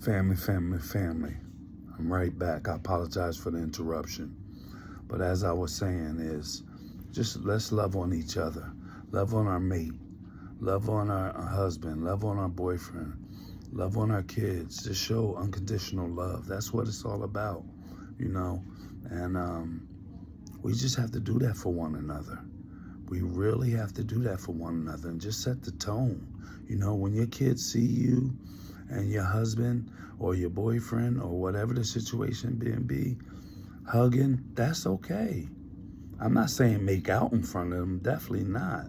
Family. I'm right back. I apologize for the interruption. But as I was saying is, just let's love on each other. Love on our mate. Love on our husband. Love on our boyfriend. Love on our kids. Just show unconditional love. That's what it's all about, you know. And we just have to do that for one another. We really have to do that for one another and just set the tone. You know, when your kids see you and your husband or your boyfriend or whatever the situation be, hugging, that's okay. I'm not saying make out in front of them, definitely not.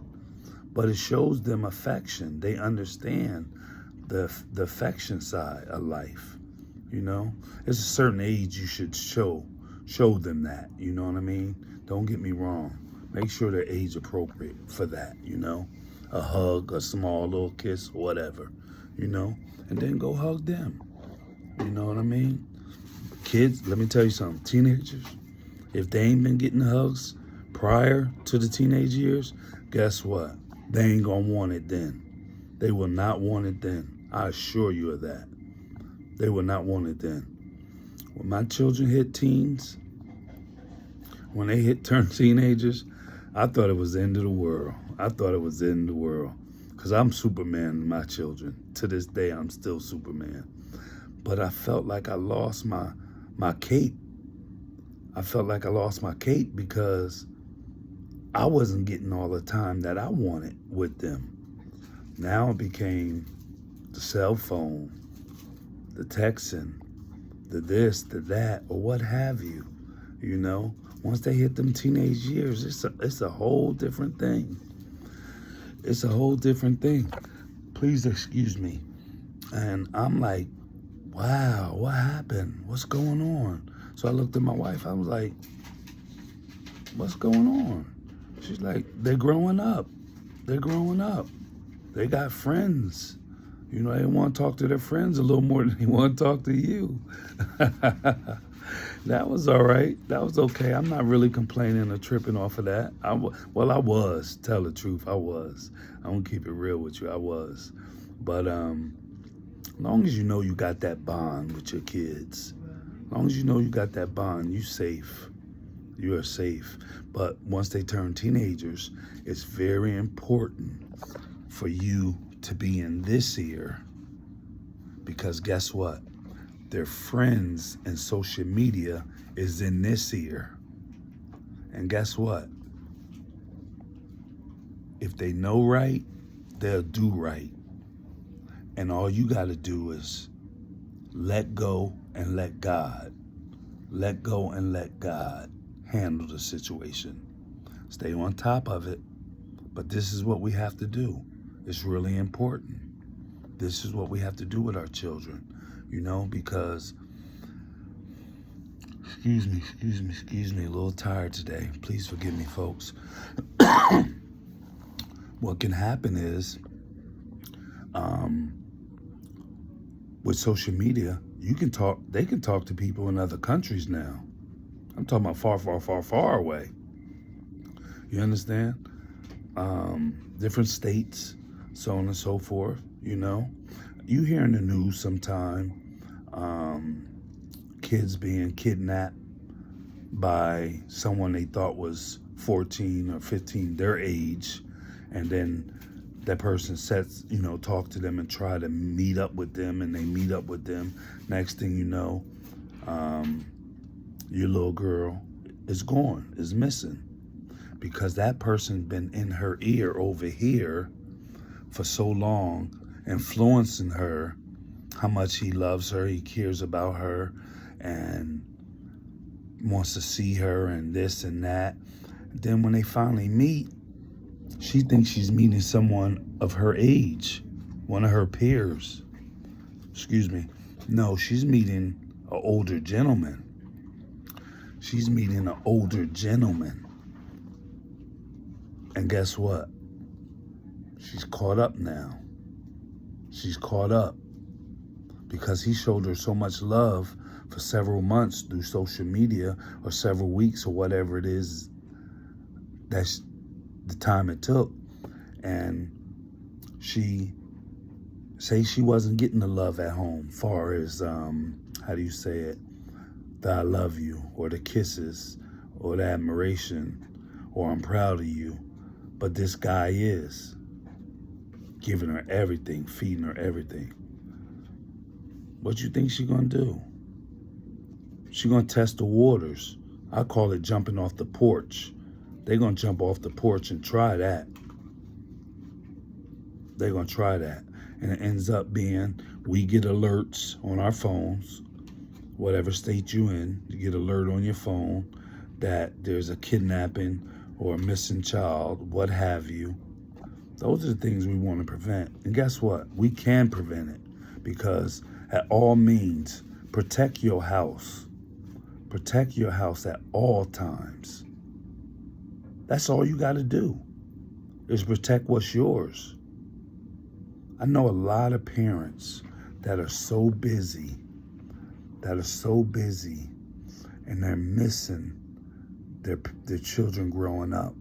But it shows them affection. They understand the affection side of life, you know? There's a certain age you should show them that, you know what I mean? Don't get me wrong. Make sure they're age appropriate for that, you know? A hug, a small little kiss, whatever, you know? And then go hug them, you know what I mean? Kids, let me tell you something, teenagers, if they ain't been getting hugs prior to the teenage years, guess what? They ain't gonna want it then. They will not want it then. I assure you of that. They will not want it then. When my children hit teens, when they turn teenagers, I thought it was the end of the world. I thought it was the end of the world. Because I'm Superman to my children. To this day, I'm still Superman. But I felt like I lost my cape. I felt like I lost my cape because I wasn't getting all the time that I wanted with them. Now it became the cell phone, the texting, the this, the that, or what have you, you know? Once they hit them teenage years, it's a whole different thing. It's a whole different thing. Please excuse me. And I'm like, wow, what happened? What's going on? So I looked at my wife. I was like, what's going on? She's like, they're growing up. They're growing up. They got friends. You know, they want to talk to their friends a little more than they want to talk to you. That was all right. That was okay. I'm not really complaining or tripping off of that. I was. Tell the truth, I was. I'm going to keep it real with you. I was. But as long as you know you got that bond with your kids, as long as you know you got that bond, you safe. You are safe. But once they turn teenagers, it's very important for you to be in this ear, because guess what? Their friends and social media is in this ear. And guess what? If they know right, they'll do right. And all you got to do is let go and let God. Let go and let God handle the situation. Stay on top of it. But this is what we have to do. It's really important. This is what we have to do with our children, you know, because, excuse me, a little tired today. Please forgive me, folks. What can happen is, with social media, they can talk to people in other countries now. I'm talking about far away. You understand? Different states, so on and so forth, you know. You hear in the news sometime, kids being kidnapped by someone they thought was 14 or 15, their age, and then that person talk to them and try to meet up with them, and they meet up with them. Next thing you know, your little girl is gone, is missing, because that person been in her ear over here for so long, influencing her, how much he loves her, he cares about her, and wants to see her and this and that. Then when they finally meet, she thinks she's meeting someone of her age, one of her peers. Excuse me. No, she's meeting an older gentleman. She's meeting an older gentleman. And guess what? She's caught up now. She's caught up because he showed her so much love for several months through social media, or several weeks, or whatever it is. That's the time it took. And she Say she wasn't getting the love at home, far as, how do you say it? The I love you, or the kisses, or the admiration, or I'm proud of you. But this guy is giving her everything, feeding her everything. What you think she gonna do? She gonna test the waters. I call it jumping off the porch. They gonna jump off the porch and try that. They're gonna try that. And it ends up being, we get alerts on our phones, whatever state you in, you get alert on your phone that there's a kidnapping or a missing child, what have you. Those are the things we want to prevent. And guess what? We can prevent it, because at all means, protect your house. Protect your house at all times. That's all you got to do, is protect what's yours. I know a lot of parents that are so busy, and they're missing their children growing up.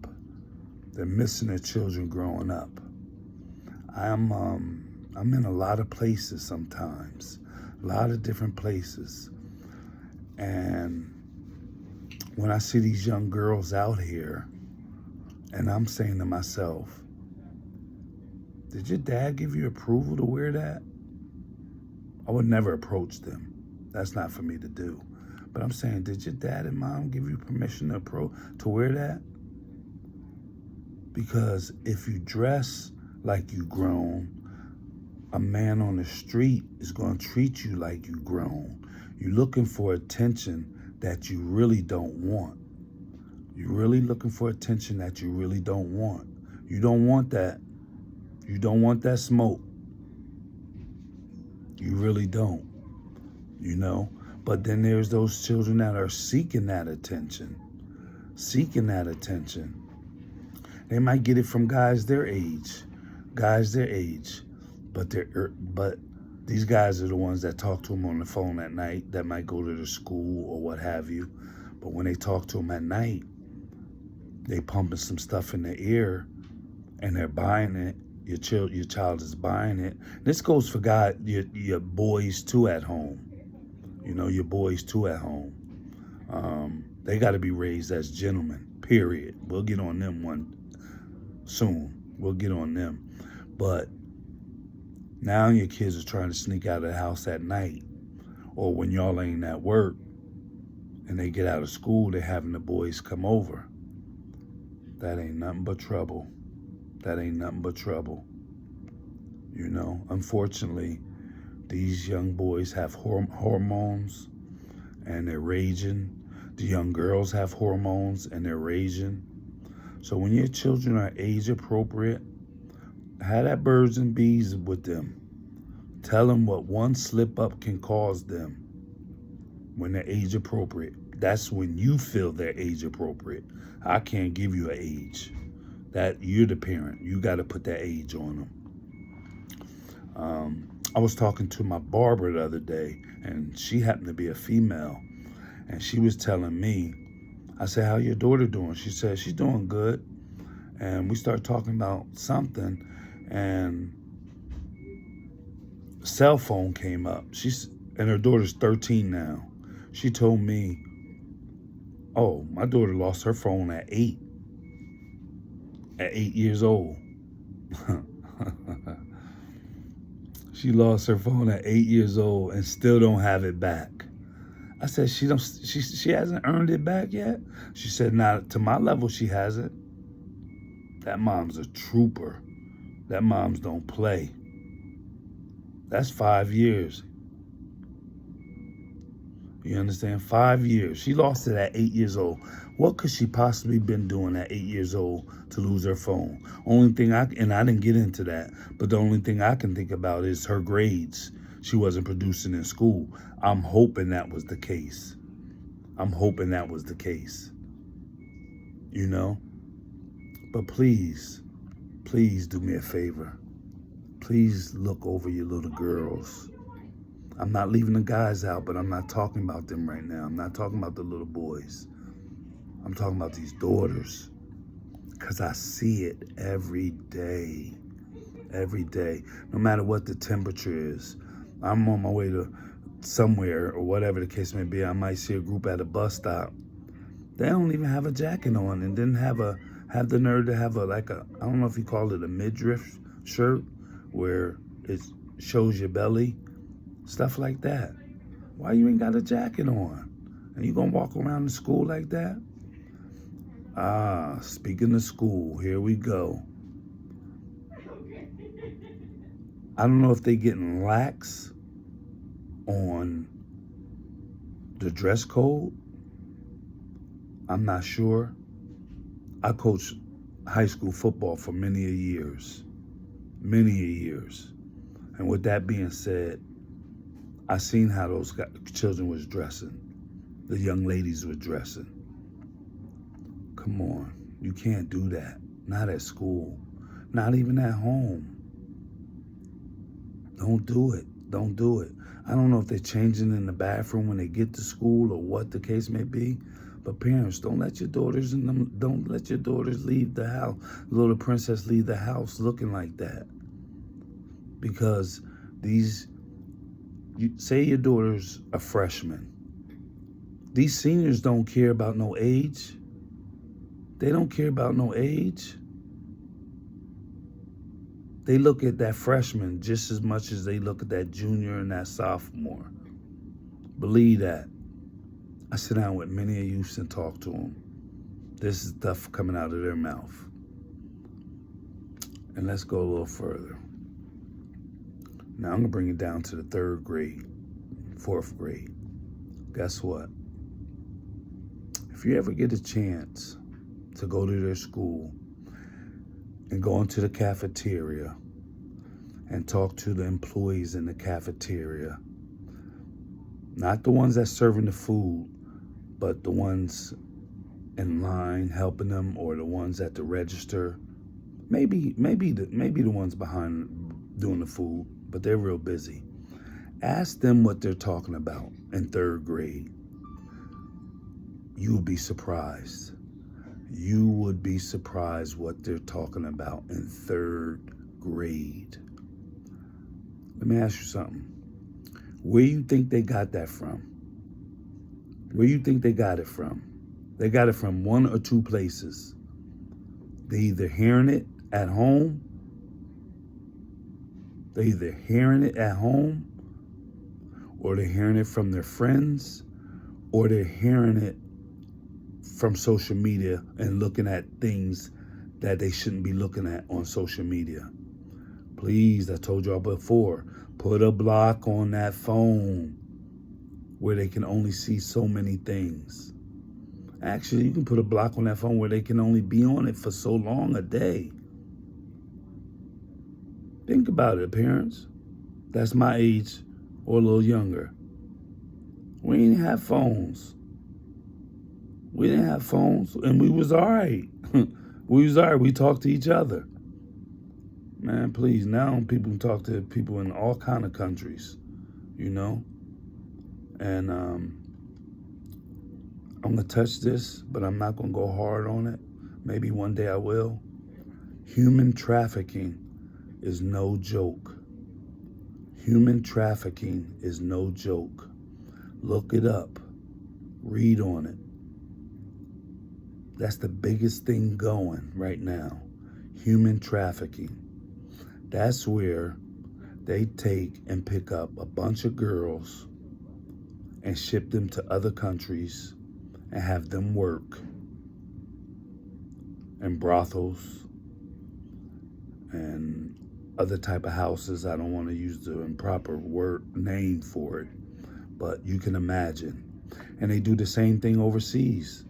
They're missing their children growing up. I'm in a lot of places sometimes, a lot of different places. And when I see these young girls out here, and I'm saying to myself, did your dad give you approval to wear that? I would never approach them. That's not for me to do. But I'm saying, did your dad and mom give you permission to wear that? Because if you dress like you grown, a man on the street is going to treat you like you grown. You're looking for attention that you really don't want. You're really looking for attention that you really don't want. You don't want that. You don't want that smoke. You really don't, you know? But then there's those children that are seeking that attention. They might get it from guys their age. But these guys are the ones that talk to them on the phone at night, that might go to the school or what have you. But when they talk to them at night, they pumping some stuff in their ear and they're buying it. Your child is buying it. This goes for your boys too at home. You know, your boys too at home. They got to be raised as gentlemen, period. We'll get on them soon. We'll get on them. But now your kids are trying to sneak out of the house at night, or when y'all ain't at work and they get out of school, they're having the boys come over. That ain't nothing but trouble. You know, unfortunately, these young boys have hormones and they're raging. The young girls have hormones and they're raging. So when your children are age appropriate, have that birds and bees with them. Tell them what one slip up can cause them when they're age appropriate. That's when you feel they're age appropriate. I can't give you an age. That you're the parent. You got to put that age on them. I was talking to my barber the other day, and she happened to be a female, and she was telling me, I said, how your daughter doing? She said, she's doing good. And we started talking about something, and cell phone came up. And her daughter's 13 now. She told me, oh, my daughter lost her phone at 8 years old. She lost her phone at 8 years old and still don't have it back. I said, she hasn't earned it back yet? She said, not to my level, she hasn't. That mom's a trooper. That mom's don't play. That's 5 years. You understand? 5 years. She lost it at 8 years old. What could she possibly been doing at 8 years old to lose her phone? Only thing and I didn't get into that, but the only thing I can think about is her grades. She wasn't producing in school. I'm hoping that was the case. You know? But please do me a favor. Please look over your little girls. I'm not leaving the guys out, but I'm not talking about them right now. I'm not talking about the little boys. I'm talking about these daughters, because I see it every day. every day, no matter what the temperature is. I'm on my way to somewhere or whatever the case may be. I might see a group at a bus stop. They don't even have a jacket on and didn't have the nerve to have I don't know if you call it a midriff shirt where it shows your belly, stuff like that. Why you ain't got a jacket on? And you gonna walk around the school like that? Speaking of school, here we go. I don't know if they getting lax on the dress code. I'm not sure. I coached high school football for many years. And with that being said, I seen how those children was dressing. The young ladies were dressing. Come on, you can't do that. Not at school, not even at home. Don't do it. Don't do it. I don't know if they're changing in the bathroom when they get to school or what the case may be. But parents, don't let your daughters leave the house, little princess leave the house looking like that. Because say your daughter's a freshman. These seniors don't care about no age. They don't care about no age. They look at that freshman just as much as they look at that junior and that sophomore. Believe that. I sit down with many of youths and talk to them. This is stuff coming out of their mouth. And let's go a little further. Now I'm going to bring it down to the 3rd grade, 4th grade. Guess what? If you ever get a chance to go to their school and go into the cafeteria and talk to the employees in the cafeteria, not the ones that's serving the food, but the ones in line helping them, or the ones at the register. Maybe the ones behind doing the food, but they're real busy. Ask them what they're talking about in 3rd grade. You would be surprised. You would be surprised what they're talking about in 3rd grade. Let me ask you something. Where you think they got that from? Where you think they got it from? They got it from one or two places. They either hearing it at home. Or they're hearing it from their friends, or they're hearing it from social media and looking at things that they shouldn't be looking at on social media. Please, I told y'all before, put a block on that phone where they can only see so many things. Actually, you can put a block on that phone where they can only be on it for so long a day. Think about it, parents. That's my age or a little younger. We didn't have phones. And we was all right. We talked to each other. Man, please, now people talk to people in all kind of countries, you know? And I'm going to touch this, but I'm not going to go hard on it. Maybe one day I will. Human trafficking is no joke. Human trafficking is no joke. Look it up. Read on it. That's the biggest thing going right now. Human trafficking. That's where they take and pick up a bunch of girls and ship them to other countries and have them work in brothels and other type of houses. I don't want to use the improper word name for it, but you can imagine. And they do the same thing overseas.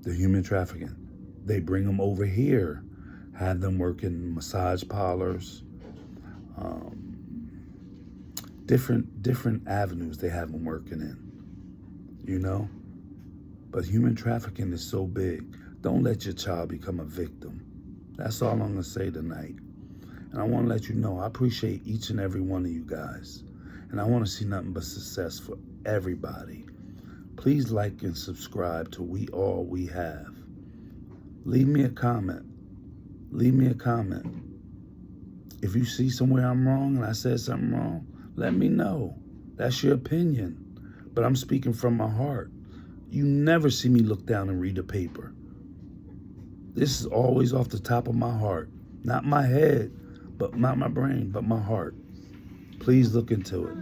The human trafficking. They bring them over here, have them work in massage parlors, different avenues they have them working in, you know? But human trafficking is so big. Don't let your child become a victim. That's all I'm going to say tonight. And I want to let you know, I appreciate each and every one of you guys. And I want to see nothing but success for everybody. Please like and subscribe to We All We Have. Leave me a comment. If you see somewhere I'm wrong and I said something wrong, let me know. That's your opinion. But I'm speaking from my heart. You never see me look down and read a paper. This is always off the top of my heart. Not my head, but not my brain, but my heart. Please look into it.